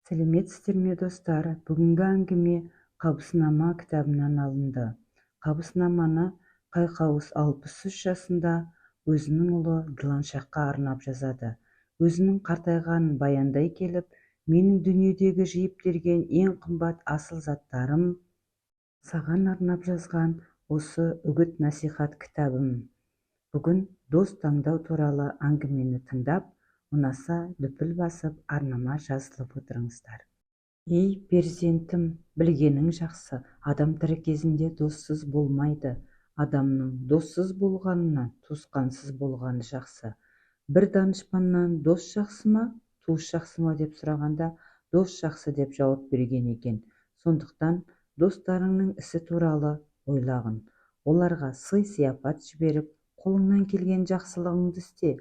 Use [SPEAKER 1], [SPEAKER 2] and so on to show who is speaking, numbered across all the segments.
[SPEAKER 1] Сәлеметсіздер ме достар? Бүгінгі әңгіме Қабыснама кітабынан алынды. Қабыснаманы Қайқауыз 63 жасында өзінің ұлы Дыланшаққа арнап жазады. Өзінің қартайғанын баяндай келіп, менің дүниедегі жиып терген ең қымбат асыл заттарым саған арнап жазған осы үгіт насихат кітабым. Бүгін дос таңдау туралы әңгімені тыңдап, ұнаса лүпіл басып арнама жазылып отырыңыздар. Ей перзентім, білгенің жақсы, адам тірі кезінде доссыз болмайды. Адамның доссыз болғанынан туысқансыз болғаны жақсы. Бір данышпаннан дос жақсы ма, туыс жақсы ма деп сұрағанда, дос жақсы деп жауап берген екен. Сондықтан достарыңның ісі туралы ойлағын. Оларға сый-сияпат жіберіп, қолыңнан келген жақсылығыңды істе.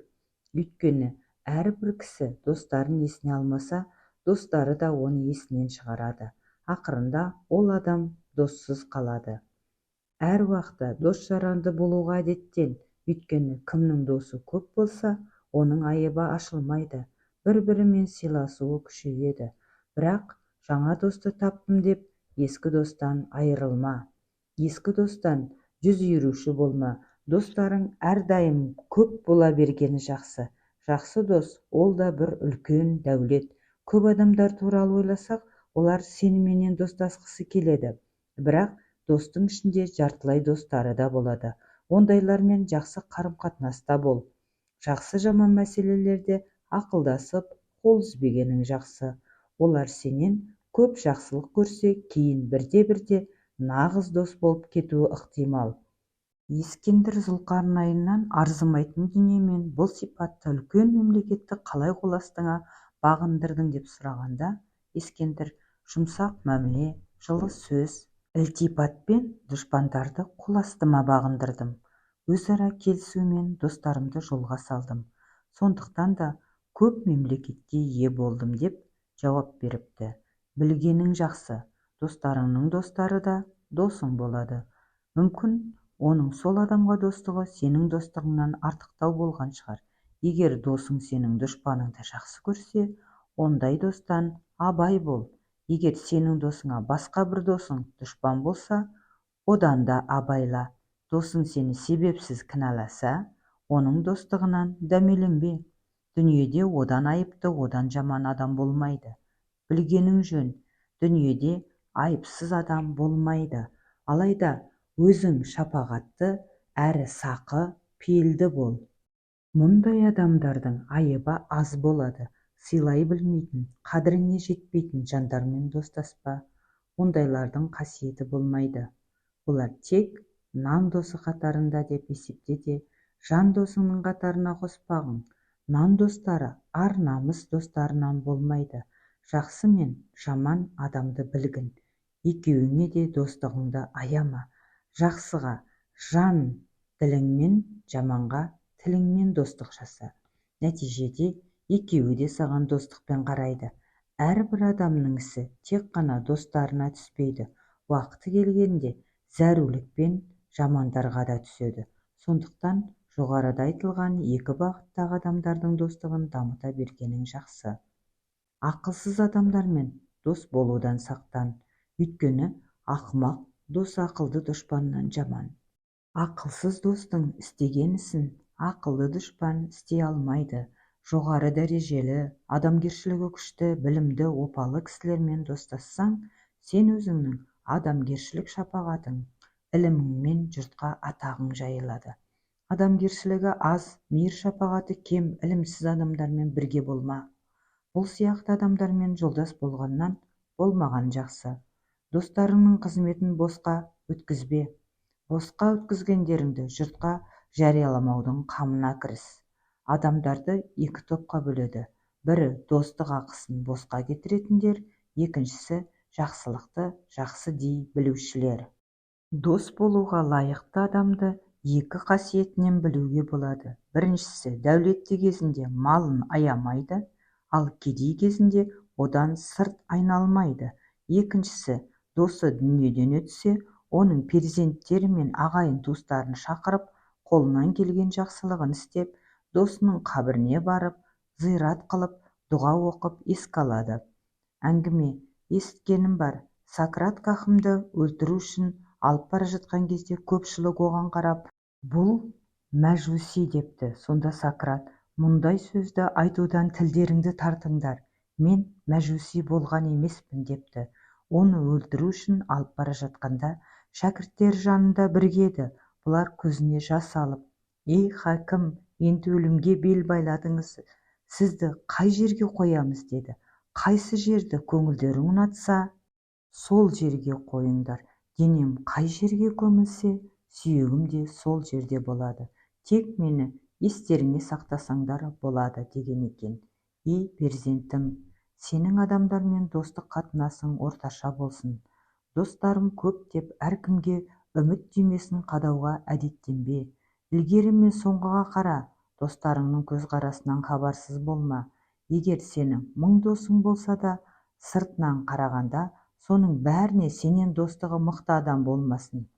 [SPEAKER 1] Өйткені әрбір кісі достарын есіне алмаса, достары да оны есінен шығарады. Ақырында ол адам доссыз қалады. Әр уақытта дос жаранды болуға әдеттен, өйткені кімнің досы көп болса, оның айыбы ашылмайды, бір-бірімен сыйласуы күшейеді. Бірақ жаңа досты таптым деп, ескі достан айырылма. Ескі достан жүз үйруші болма. Достарың әрдайым көп бола бергені жақсы. Жақсы дос, ол да бір үлкен дәулет. Көп адамдар туралы ойласақ, олар сеніменен достасқысы келеді. Бірақ достың ішінде жартылай достары да болады. Ондайлармен жақсы қарым-қатынаста бол. Жақсы жаман мәселелерде ақылдасып, қол үзбегенің жақсы. Олар сенен көп жақсылық көрсе, кейін бірте-бірте нағыз дос болып кетуі ықтимал. Ескендір Зұлқарнайыннан арзымайтын дүниемен бұл сипатта үлкен мемлекетті қалай қол астыңа бағындырдың деп сұрағанда, Ескендір жұмсақ мәміле, жылы сөз, ілтипатпен дұшпандарды қол астыма бағындырдым. Өзара келісумен достарымды жолға салдым. Сондықтан да көп мемлекетке ие болдым деп жауап беріпті. Білгенің жақсы, достарыңның достары да досың болады. Мүмкін оның сол адамға достығы сенің достығыңнан артықтау болған шығар. Егер досың сенің дұшпаныңды жақсы көрсе, ондай достан абай бол. Егер сенің досыңа басқа бір досың дұшпан болса, одан да абайла. Досың сені себепсіз кінәласа, оның достығынан дәмеленбе. Дүниеде одан айыпты, одан жаман адам болмайды. Білгенің жөн, дүниеде айыпсыз адам болмайды. Алайда өзің шапағатты, әрі сақы, пейілді бол. Мұндай адамдардың айыбы аз болады. Сыйлай білмейтін, қадіріңе жетпейтін жандармен достаспа. Ондайлардың қасиеті болмайды. Олар тек нан досы қатарында деп есепте де, жан досыңның қатарына қоспағың. Нан достары ар намыс достарынан болмайды. Жақсы мен жаман адамды білгін. Екеуіңе де достығыңды аяма. Жақсыға жан діліңмен, жаманға тіліңмен достық жаса. Нәтижеде екеуі де саған достықпен қарайды. Әрбір адамның ісі тек қана достарына түспейді. Уақыты келгенде зәрулікпен жамандарға да түседі. Сондықтан жоғарыда айтылған екі бағыттағы адамдардың достығын дамыта бергенің жақсы. Ақылсыз адамдармен дос болудан сақтан. Өйткені ақымақ дос ақылды дұшпаннан жаман. Ақылсыз достың істеген ісін ақылды дұшпан істей алмайды. Жоғары дәрежелі, адамгершілігі күшті, білімді, опалы кісілермен достассаң, сен өзіңнің адамгершілік шапағатың, іліміңмен жұртқа атағың жайылады. Адамгершілігі аз, мейір шапағаты кем, ілімсіз адамдармен бірге болма. Бұл сияқты адамдармен жолдас болғаннан болмаған жақсы. Достарыңның қызметін босқа өткізбе. Босқа өткізгендеріңді жұртқа жарияламаудың қамына кіріс. Адамдарды екі топқа бөледі. Бірі достық ақысын босқа кетіретіндер, екіншісі жақсылықты жақсы дей білушілер. Дос болуға лайықты адамды екі қасиетінен білуге болады. Біріншісі, дәулетті кезінде малын аямайды, ал кедей кезінде одан сырт айналмайды. Екіншісі, досы дүниеден өтсе, оның перзенттері мен ағайын туыстарын шақырып, қолынан келген жақсылығын істеп, досының қабіріне барып, зират қылып, дұға оқып еске алады. әңгіме есіткенім бар. Сократ Кахымды өлтіру үшін алып бара жатқан кезде көпшілік оған қарап, бұл мәжуси депті. Сонда Сократ, мұндай сөзді айтудан тілдеріңді тартыңдар. Мен мәжуси болған емеспін депті. Оны өлтіру үшін алып бара жатқанда шәкірттер жанында бірге еді. Бұлар көзіне жас алып, ей хакім, енді өлімге бел байладыңыз, сізді қай жерге қоямыз деді. Қайсы жерді көңілдерің ұнатса, сол жерге қойыңдар. Денем қай жерге көмілсе, сүйегім де сол жерде болады. Тек мені естеріңе сақтасаңдар болады деген екен. Ей перзентім, сенің адамдармен достық қатынасың орташа болсын. Достарым көп деп әркімге үміт түймесін қадауға әдеттенбе. Ілгері мен соңғыға қара, достарыңның көзқарасынан хабарсыз болма. Егер сенің 1000 досың болса да, сыртынан қарағанда соның бәріне сенен достығы мықты адам болмасын.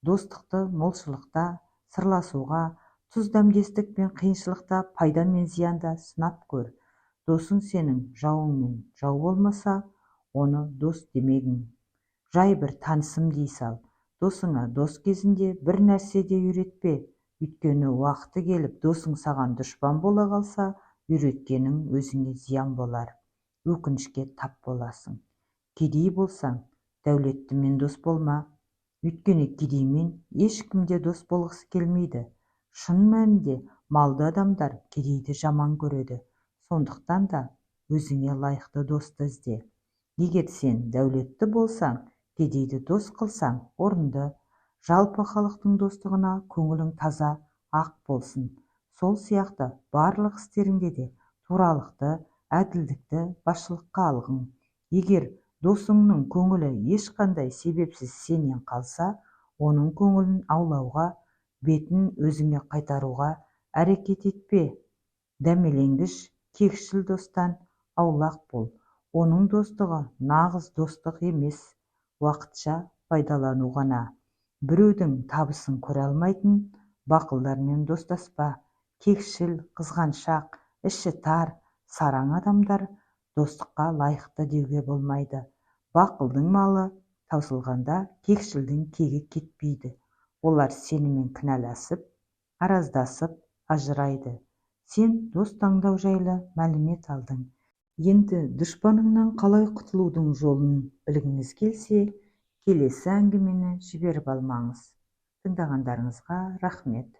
[SPEAKER 1] Достықты молшылықта, сырласуға, тұз-дәмдестік пен қиыншылықта, пайда мен зиянда сынап көр. Досың сенің жауыңмен жау болмаса, оны дос демегің. Жай бір танысым дей сал. Досыңа дос кезінде бір нәрсе де үйретпе. Өйткені уақыты келіп досың саған дұшпан бола қалса, үйреткенің өзіңе зиян болар. Өкінішке тап боласың. Кедей болсаң, дәулеттімен дос болма. Өйткені кедеймен ешкімде дос болғысы келмейді. Шын мәнінде малды адамдар кедейді жаман көреді. Сондықтан да өзіңе лайықты досты ізде. Егер сен дәулетті болсаң, кедейді дос қылсаң орынды. Жалпы халықтың достығына көңілің таза, ақ болсын. Сол сияқты барлық істеріңде де туралықты, әділдікті басшылыққа алғың. Егер досыңның көңілі ешқандай себепсіз сенен қалса, оның көңілін аулауға, бетін өзіңе қайтаруға әрекет етпе. Дәмеленгіш, кекшіл достан аулақ бол. Оның достығы нағыз достық емес, уақытша пайдалану ғана. Біреудің табысын көре алмайтын бақылдармен достаспа. Кекшіл, қызғаншақ, іші тар, сараң адамдар достыққа лайықты деуге болмайды. Бақылдың малы таусылғанда кекшілдің кегі кетпейді. Олар сенімен кінәласып, араздасып, ажырайды. Сен дос таңдау жайлы мәлімет алдың. Енді дұшпаныңнан қалай құтылудың жолын білгіңіз келсе, келесі әңгімені жіберіп алмаңыз. Тыңдағандарыңызға рахмет.